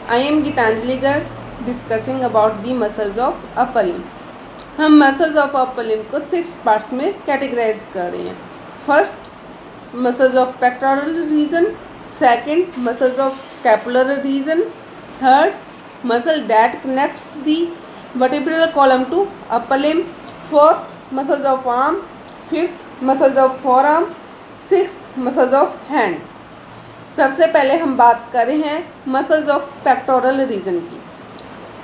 I am Gitanjali Garg discussing about the muscles of upper limb. हम muscles of upper limb को 6 parts में categorise कर रहे हैं. First, muscles of pectoral region. Second, muscles of scapular region. Third, muscle that connects the vertebral column to upper limb. Fourth, muscles of arm. Fifth, muscles of forearm. Sixth, muscles of hand. सबसे पहले हम बात कर रहे हैं muscles of pectoral region की.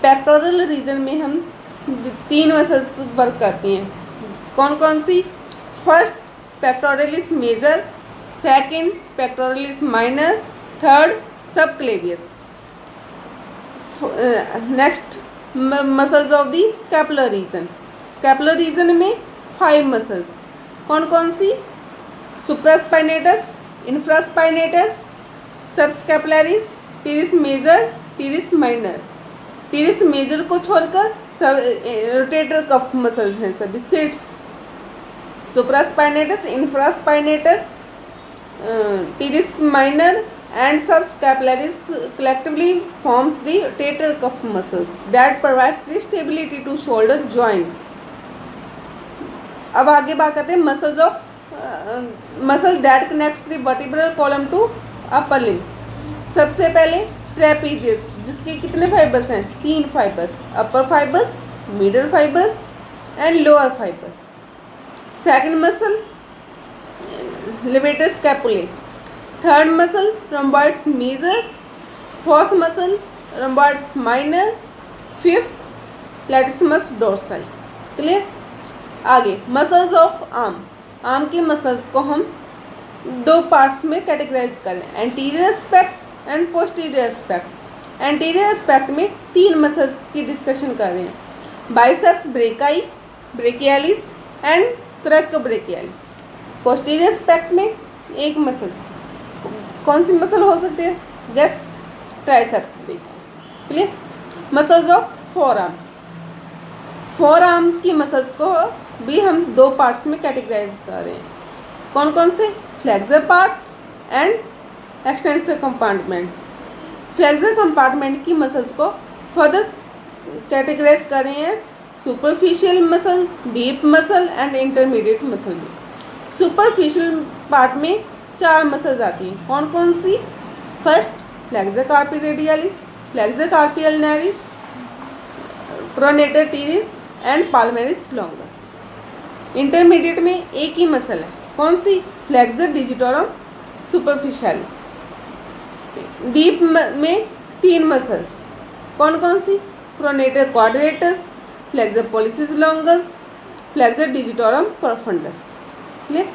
Pectoral region में हम 3 मसल्स वर्क करती हैं. कौन कौन सी? First, pectoralis major. Second, pectoralis minor. Third, subclavius. Next, muscles of the scapular region. Scapular region में 5 मसल्स. कौन कौन सी? Supraspinatus, infraspinatus, subscapularis, teres major, teres minor. Teres major को छोड़कर सब रोटेटर कफ मसल्स हैं सभी. SITS, supraspinatus, infraspinatus, teres minor and subscapularis collectively forms the rotator cuff muscles that provides the stability to shoulder joint. अब आगे बात करते हैं muscles of muscle that connects the vertebral column to upper limb. सबसे पहले trapezius, जिसके कितने fibres हैं? 3 fibres. Upper fibres, middle fibres and lower fibres. Second muscle levator scapulae. Third muscle rhomboids major. Fourth muscle rhomboids minor. Fifth latissimus dorsi. Clear? आगे muscles of arm. Arm के muscles को हम 2 parts में categorise करें, anterior aspect and posterior aspect. Anterior aspect में 3 muscles की discussion कर रहे हैं, biceps brachii, brachialis and coracobrachialis. Posterior aspect में 1 मसल्स. कौन सी मसल हो सकती है? Guess. Triceps brachii. Clear? Muscles of forearm. Forearm की मसल्स को भी हम 2 पार्ट्स में कैटेगराइज कर रहे हैं. कौन कौन से? Flexor part and extensor compartment. Flexor compartment की मसल्स को फर्दर कैटेगराइज कर रहे हैं superficial muscle, deep muscle and intermediate muscle में. सुपरफिशियल पार्ट में 4 मसल्स आती हैं. कौन कौन सी? First, flexor carpi radialis, flexor carpi ulnaris, pronator teres and palmaris longus. Intermediate में एक ही मसल है. कौन सी? Flexor digitorum superficialis. डीप में 3 मसल्स. कौन कौन सी? Pronator quadratus, flexor pollicis longus, flexor digitorum profundis. Clear?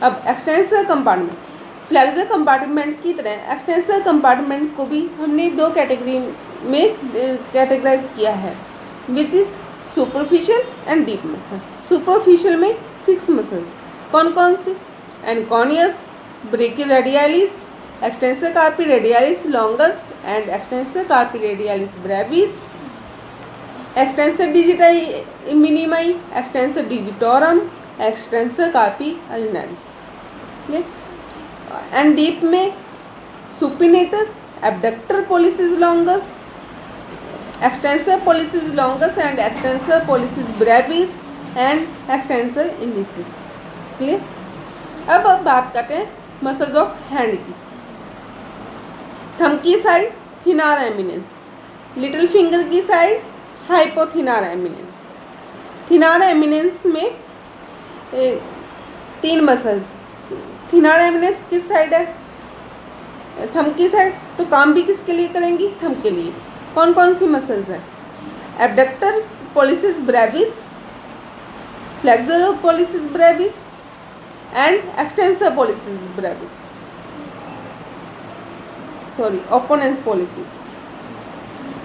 अब एक्सटेंसर कंपार्टमेंट. फ्लेक्सर कंपार्टमेंट की तरह एक्सटेंसर कंपार्टमेंट को भी हमने 2 कैटेगरी में कैटेगराइज किया है, which is superficial and deep muscle. Superficial में 6 मसल्स. कौन कौन सी? Anconeus, brachioradialis, extensor carpi radialis longus and extensor carpi radialis brevis, extensor digiti minimi, extensor digitorum, extensor carpi ulnaris. And deep में supinator, abductor pollicis longus, extensor pollicis longus and extensor pollicis brevis and extensor indicis. Clear? अब बात करते हैं muscles of hand की. Thumb की side thenar eminence, little finger की side hypothenar eminence. Thenar eminence में 3 muscles. Thenar eminence किस side है? थंब की साइड. तो काम भी किसके लिए करेंगी? थंब के लिए. कौन कौन सी मसल्स हैं? Abductor pollicis brevis, flexor pollicis brevis and extensor pollicis brevis. Sorry, opponens pollicis.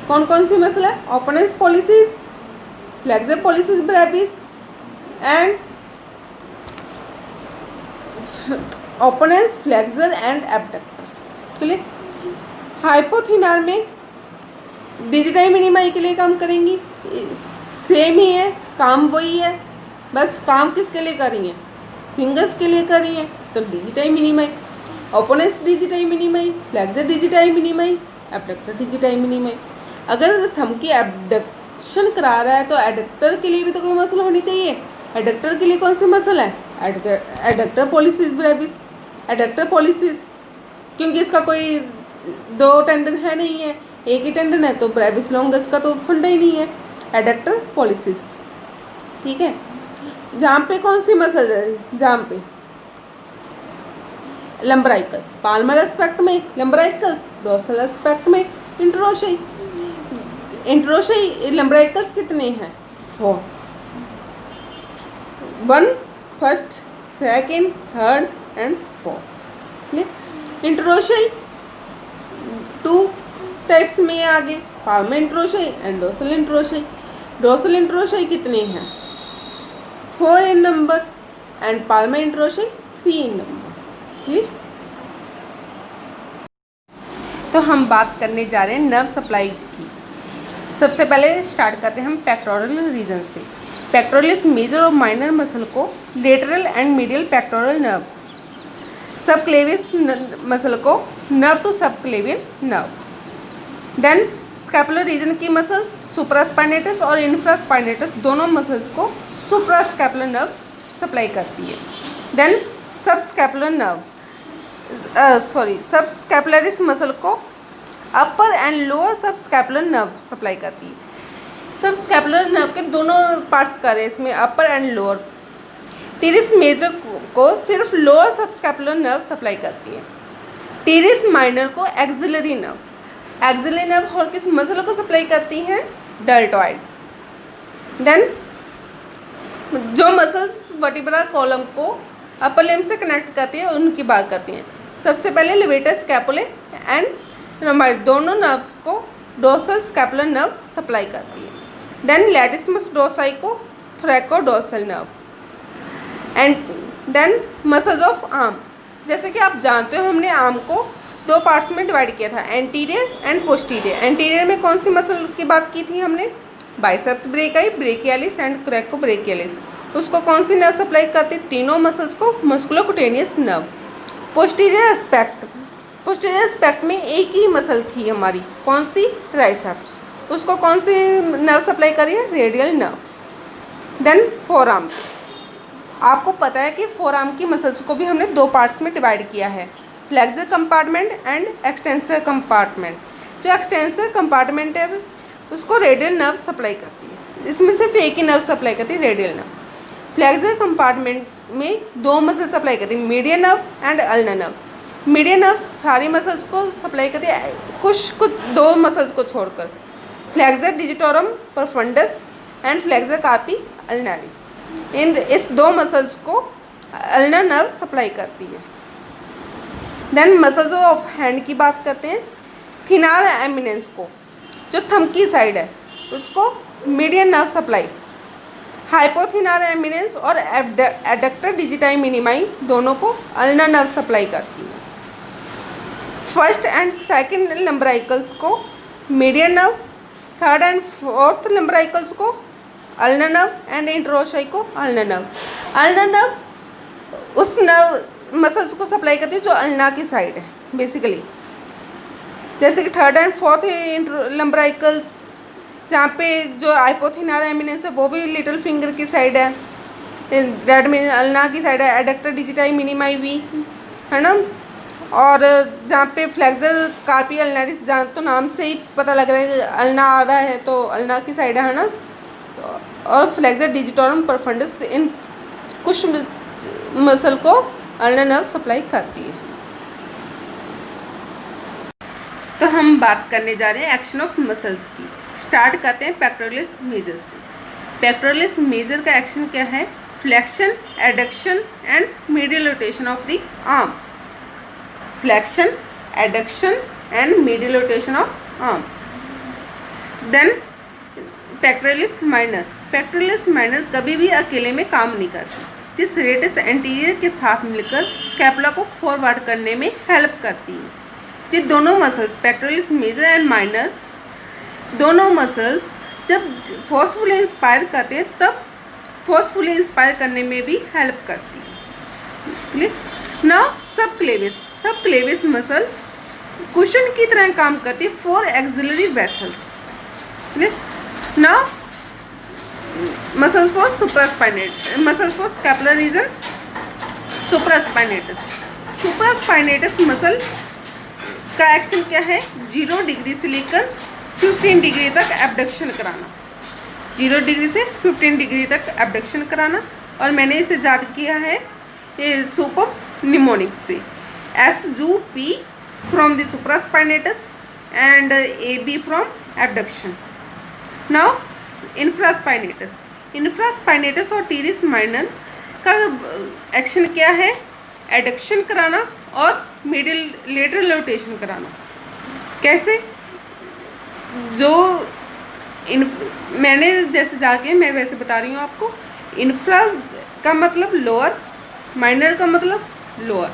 कौन कौन सी मसल है? Opponens pollicis, flexor pollicis brevis and opponens flexor and abductor. Clear? Hypothenar में डिजिटाई मिनिमाई के लिए काम करेंगी. सेम ही है, काम वही है, बस काम किसके लिए कर रही हैं? फिंगर्स के लिए कर रही हैं. तो digiti minimi, opponens digiti minimi, flexor digiti minimi, abductor digiti minimi. अगर थंब की एबडक्शन करा रहा है तो एडक्टर के लिए भी तो कोई मसल होनी चाहिए। एडक्टर के लिए कौन सी मसल है? Adductor pollicis Brevis, adductor pollicis, क्योंकि इसका कोई दो टेंडन है नहीं है, एक ही टेंडन है, तो ब्रेविस लॉन्गस का तो फंडा ही नहीं है। एडक्टर पॉलिसिस, ठीक है। जहाँ पे कौन सी मसल है? जहाँ पे लंबराइकल, पाल्मर एस्पेक्ट में लंबराइकल्स, डोर्सल एस्पेक्ट में इंटरोशई। इंटरोशई लंबराइकल्स कितने हैं? 4, 1, first, second, third and 4। Interossei 2 types में है आगे, palmar interossei and dorsal interossei. Dorsal interossei कितने हैं? 4 in number and palmar interossei 3 in number. तो हम बात करने जा रहे हैं नर्व सप्लाई की। सबसे पहले स्टार्ट करते हैं हम पेक्टोरल रीजन से। पेक्टोरलिस मेजर और माइनर मसल को lateral and medial pectoral nerve, subclavius muscle को nerve to subclavian nerve. Then scapular region की मसल्स सुप्रास्पाइनेटस और इंफ्रास्पाइनेटस दोनों मसल्स को सुप्रास्कैपुलर नर्व सप्लाई करती है। Then subscapular nerve subscapularis muscle को upper and lower subscapular nerve supply करती है। सबस्कैपुलर नर्व के दोनों पार्ट्स कर रहे हैं इसमें, अपर एंड लोअर। टीरिस मेजर को सिर्फ लोअर सबस्कैपुलर नर्व सप्लाई करती है। टीरिस माइनर को एक्सिलरी नर्व, एक्सिलरी नर्व और किस मसल को सप्लाई करती है? डेल्टॉइड। देन जो मसल्स वर्टिब्रा कॉलम को अपर लिम्ब से कनेक्ट करती है उनकी बात करती हैं। सबसे पहले लेवेटर स्कैपुले एंड रोमाइड दोनों नर्व्स को डोर्सल स्कैपुलर नर्व सप्लाई करती है। देन लैटिसिमस डोर्साई को thoracodorsal nerve. And then muscles of arm, जैसे कि आप जानते हो हमने आर्म को 2 पार्ट्स में डिवाइड किया था, एंटीरियर एंड पोस्टीरियर। एंटीरियर में कौन सी मसल की बात की थी हमने? Biceps brachii, brachialis and coracobrachialis. उसको कौन सी नर्व सप्लाई करती? तीनों मसल्स को मस्कुलोकुटेनियस नर्व। पोस्टीरियर एस्पेक्ट में एक ही मसल थी हमारी, कौन सी? ट्राइसेप्स। उसको कौन सी नर्व सप्लाई करी है? Radial nerve. देन फोरआर्म, आपको पता है कि फोरआर्म की मसल्स को भी हमने 2 पार्ट्स में डिवाइड किया है, flexor compartment and extensor compartment. जो एक्सटेंसर कंपार्टमेंट है उसको रेडियल नर्व सप्लाई करती है, इसमें सिर्फ एक ही नर्व सप्लाई करती है, रेडियल नर्व। फ्लेक्सर कंपार्टमेंट में 2 मसल सप्लाई करती है, median nerve and ulnar nerve. Median nerve सारी मसल्स को सप्लाई करती है, कुछ 2 मसल्स को छोड़कर, flexor digitorum profundis and flexor carpi अल्नारिस। इस 2 मसल्स को अल्नर नर्व सप्लाई करती है। देन मसल्स ऑफ हैंड की बात करते हैं। थिनार एमिनेंस को, जो थंब की साइड है, उसको मीडियन नर्व सप्लाई। हाइपोथिनार एमिनेंस और एडक्टर डिजिटाई मिनिमाई दोनों को अल्नर नर्व सप्लाई करती है। फर्स्ट एंड सेकंड लंबराइकल्स को median nerve, third and fourth lumbricals को अल्नर नर्व एंड इंटरोशई को अल्नर नर्व। अल्नर नर्व उस नर्व मसल्स को सप्लाई करती है जो अल्ना की साइड है बेसिकली, जैसे कि थर्ड एंड फोर्थ लंबराइकल्स, जहाँ पे जो हाइपोथिनार एमिनेंस है वो भी लिटिल फिंगर की साइड है, रेड में अल्ना की साइड है, एडक्टर डिजिटाई मिनिमाई भी है ना। और जहाँ पे फ्लेक्सर कार्पी अल्नारिस, जहाँ तो नाम से ही पता लग रहा है अल्ना आ रहा है तो अल्ना की साइड है ना। तो और फ्लेक्सर डिजिटोरम परफंडस, इन कुछ मसल को अल्नर नर्व सप्लाई करती है। तो हम बात करने जा रहे हैं एक्शन ऑफ मसल्स की। स्टार्ट करते हैं पेक्टोरलिस मेजर से। पेक्टोरलिस मेजर का एक्शन क्या है? Flexion, adduction and medial rotation of the arm. Flexion, adduction and medial rotation of arm. Then pectoralis minor. Pectoralis minor कभी भी अकेले में काम नहीं करती, जिस रेडियस एंटीरियर के साथ मिलकर स्कैपुला को फॉरवर्ड करने में हेल्प करती है। ये दोनों muscles pectoralis major and minor, दोनों मसल्स जब फोर्सफुली इंस्पायर करते हैं तब फोर्सफुली इंस्पायर करने में भी हेल्प करती है। Now subclavius. Subclavius muscle cushion की तरह काम करती है for axillary vessels. Now muscle for supraspinatus, muscle for scapular region supraspinatus. Supraspinatus muscle का एक्शन क्या है? 0 डिग्री से लेकर 15 डिग्री तक एबडक्शन कराना, 0 डिग्री से 15 डिग्री तक एबडक्शन कराना। और मैंने इसे याद किया है सुपर निमोनिक से, SUP from the supraspinatus and AB from abduction. Now infraspinatus, infraspinatus और टीरिस माइनर का एक्शन क्या है? एडक्शन कराना और मिडिल लेटरल रोटेशन कराना। कैसे? जो मैंने जैसे जाके मैं वैसे बता रही हूँ आपको। इंफ्रा का मतलब लोअर, माइनर का मतलब लोअर,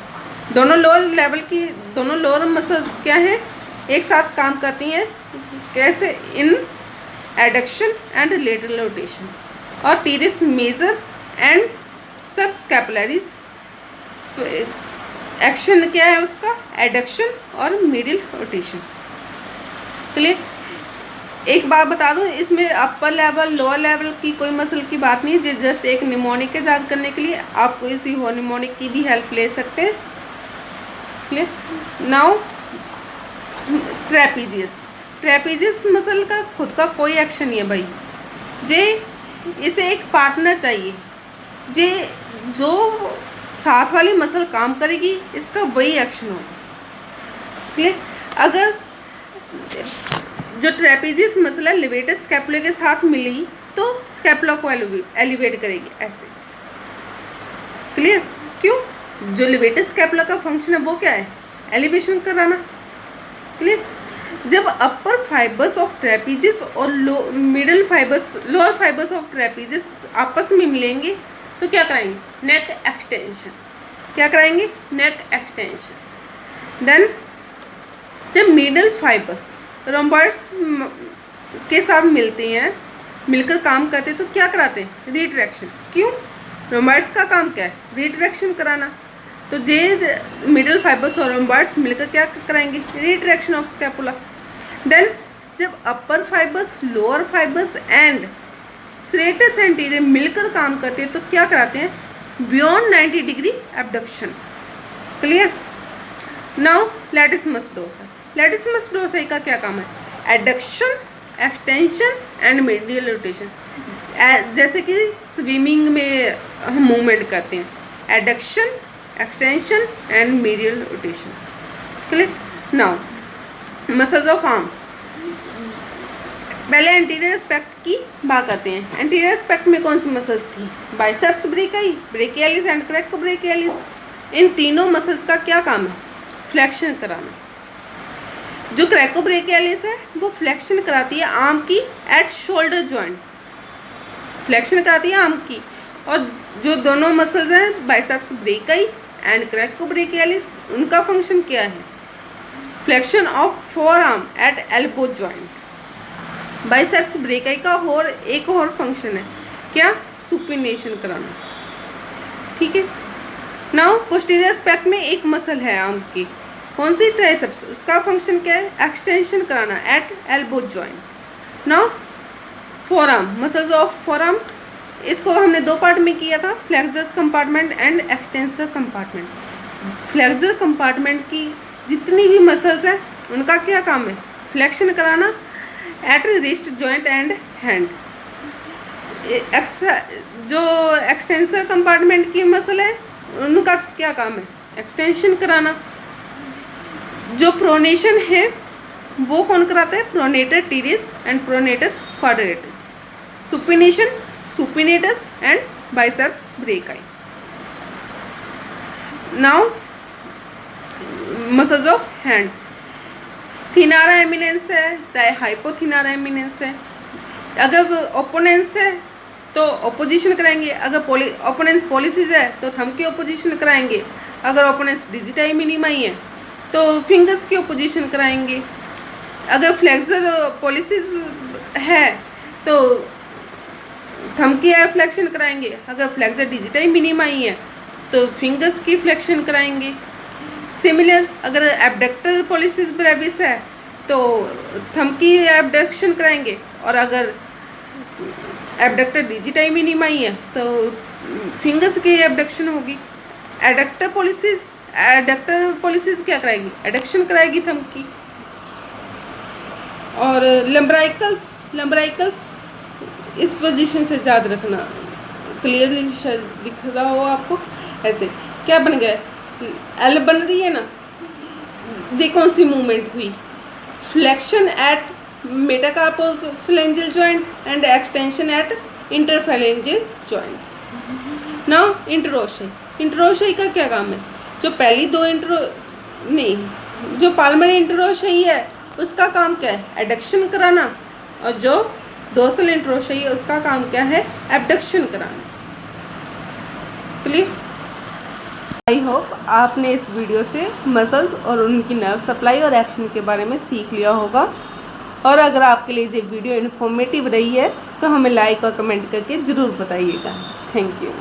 दोनों लोअर लेवल की, दोनों लोअर मसल्स क्या हैं? एक साथ काम करती हैं। कैसे? इन एडक्शन एंड लेटरल रोटेशन। और टीरिस मेजर एंड सब स्कैपुलरीज एक्शन क्या है उसका? एडक्शन और मिडिल रोटेशन। क्लियर? एक बात बता दूं, इसमें अपर लेवल लोअर लेवल की कोई मसल की बात नहीं है। जस्ट एक निमोनिक के याद करने के लिए आप कोई सी हो निमोनिक की भी हेल्प ले सकते हैं। Clear? Now trapezius, trapezius muscle का खुद का कोई एक्शन नहीं है भाई। जे इसे एक पार्टनर चाहिए, जे जो साथ वाली मसल काम करेगी इसका वही एक्शन होगा। क्लियर? अगर जो ट्रेपीजियस मसल है लिवेटस स्कैपुला के साथ मिली तो स्कैपुला को एलिवेट करेगी ऐसे। क्लियर? क्यों? जो लिवेटस स्कैपुला का फंक्शन है वो क्या है? एलिवेशन कराना। क्लियर? जब अपर फाइबर्स ऑफ ट्रेपीजियस और middle fibres, lower fibres of trapezius आपस में मिलेंगे तो क्या कराएंगे? नेक एक्सटेंशन। क्या कराएंगे? नेक एक्सटेंशन। देन जब मिडल फाइबर्स रोम्बॉइड्स के साथ मिलते हैं, मिलकर काम करते हैं तो क्या कराते हैं? रिट्रैक्शन। क्यों? रोम्बॉइड्स का काम क्या है? रिट्रैक्शन कराना। तो जे मिडल फाइबर्स और रोम्बॉइड्स मिलकर क्या कराएंगे? Retraction of scapula. देन जब upper fibres, lower fibres and serratus anterior मिलकर काम करते हैं तो क्या कराते हैं? Beyond 90 degree abduction. Clear? Now latissimus dorsi, latissimus dorsi का क्या काम है? Adduction, extension and medial rotation. जैसे कि स्विमिंग में हम मूवमेंट करते हैं, adduction, extension and medial rotation. Clear? Now muscles of arm, पहले एंटीरियर एस्पेक्ट की बात करते हैं। एंटीरियर एस्पेक्ट में कौन सी मसल्स थी? Biceps brachii, brachialis and coracobrachialis. इन तीनों मसल्स का क्या काम है? फ्लेक्शन कराना। जो क्रैकोब्रेकियालिस है वो फ्लेक्शन कराती है आर्म की एट शोल्डर जॉइंट, फ्लेक्शन कराती है आर्म की। और जो दोनों मसल्स हैं बाइसेप्स ब्रेकियाई एंड क्रैकोब्रेकियालिस, उनका फंक्शन क्या है? Flexion of four arm at elbow joint. Biceps brachii का और एक और फंक्शन है क्या? सुपिनेशन कराना। ठीक है? नाउ पोस्टीरियर एस्पेक्ट में एक मसल है आर्म की, कौन सी? ट्राइसेप्स। उसका फंक्शन क्या है? एक्सटेंशन कराना at elbow joint. Now forearm, muscles of forearm, इसको हमने दो पार्ट में किया था, flexor compartment and extensor compartment. Flexor compartment की जितनी भी मसल्स हैं उनका क्या काम है? फ्लेक्शन कराना at wrist joint and hand. जो एक्सटेंसर कंपार्टमेंट की मसल है उनका क्या काम है? एक्सटेंशन कराना। जो प्रोनेशन है वो कौन कराता है? Pronator teres and pronator quadratus. Supination, supinator and biceps brachii. Now muscles of hand, thenar eminence है चाहे हाइपोथिनारा एमिनेंस है। अगर ओपोनेंस है तो ओपोजिशन कराएंगे, अगर ओपोनेंस पॉलिसिस है तो थंब की ओपोजिशन कराएंगे, अगर ओपोनेंस डिजिटाई मिनिमाई है तो फिंगर्स की ओपोजिशन कराएंगे। अगर फ्लेक्सर पॉलिसिस है तो थंब की फ्लेक्शन कराएंगे, अगर फ्लेक्सर डिजिटाई मिनिमाई है तो फिंगर्स की फ्लेक्शन कराएंगे। सिमिलर अगर एबडक्टर पॉलिसिस ब्रेविस है तो थंब की एबडक्शन कराएंगे, और अगर एबडक्टर डिजिटाई मिनिमाई है तो फिंगर्स की एबडक्शन होगी। एडक्टर पॉलिसिस क्या कराएगी? एडक्शन कराएगी थंब की। और लंब्राइकल्स इस पोजीशन से याद रखना, क्लियरली शायद दिख रहा हो आपको। ऐसे क्या बन गया? एल बन रही है ना, ये कौन सी मूवमेंट हुई? Flexion at metacarpophalangeal joint and extension at interphalangeal joint. Now interossei का क्या काम है? जो पहली दो जो पाल्मरी इंटरोशई है उसका काम क्या है? एडक्शन कराना, और जो डोर्सल इंटरोशई है उसका काम क्या है? एबडक्शन कराना। क्लियर? आई होप आपने इस वीडियो से मसल्स और उनकी नर्व सप्लाई और एक्शन के बारे में सीख लिया होगा। और अगर आपके लिए ये वीडियो इन्फॉर्मेटिव रही है तो हमें लाइक और कमेंट करके ज़रूर बताइएगा। Thank you.